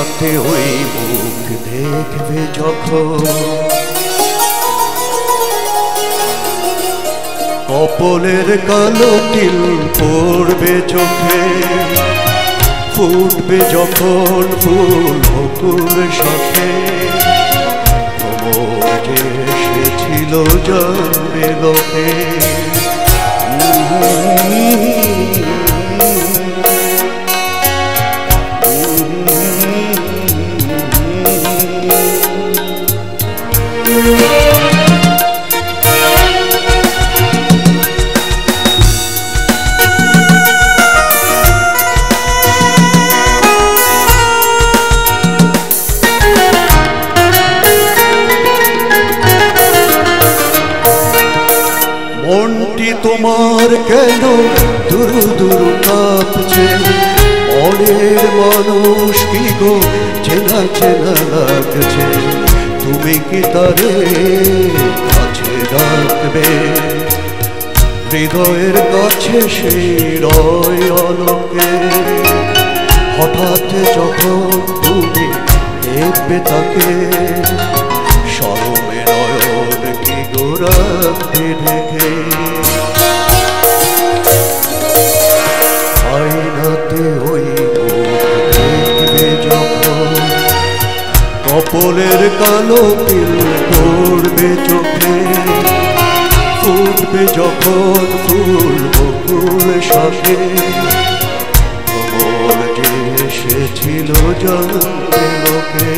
আয়নাতে ওই মুখ দেখবে যখন, কপলের কালো তিল পড়বে চোখে, ফুটবে যখন ফুল বকুল শাখে, ভ্রমর যে এসেছিল জানবে লোকে। মনটি তোমার কেন দুরু দুরু কাঁপছে, মনের মানুষ কি গো চেনা চেনা লাগছে, তুমি কি তারে কাছে ডাকবে, হৃদয়ের কাছে সেই রয় অলোকে, হঠাৎ যখন তুমি দেখবে তাকে, শরমে নয়ন কি গো রাখবে ঢেকে, আয়নাতে ওই মুখ দেখবে যখন, কপলের কালো তিল পড়বে চোখে, ফুটবে যখন ফুল বকুল শাখে, ভ্রমর যে এসেছিল জানবে লোকে।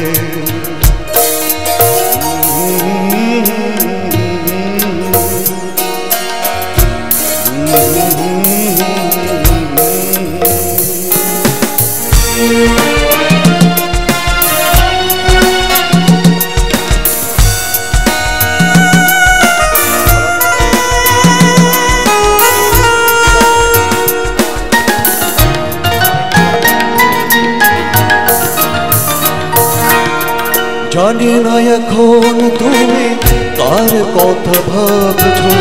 জানি না এখন তুমি কার কথা ভাবছো,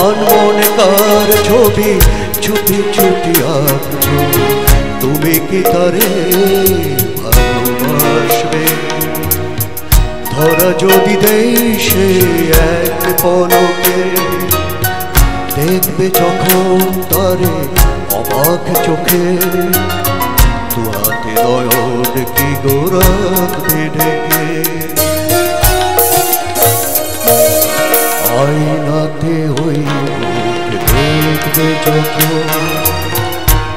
আনমনে কার ছবি ছুটি ছুটি আঁকছো, তুমি কি তারে ভালোবাসবে, ধরা যদি দেই সে এক পলকে, দেখবে যখন তারে অবাক চোখে, দুহাতে নয়ন কি গো রাখবে ঢেকে, আয়নাতে ওই মুখ দেখবে যখন,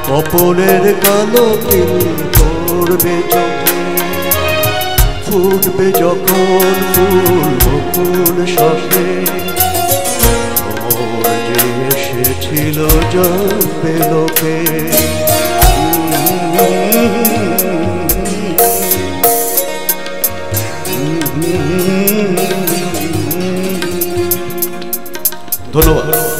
কপলের কালো তিল পড়বে চোখে, ফুটবে যখন ফুল বকুল শাখে, ভ্রমর যে এসেছিল জানবে লোকে। ধন্যবাদ।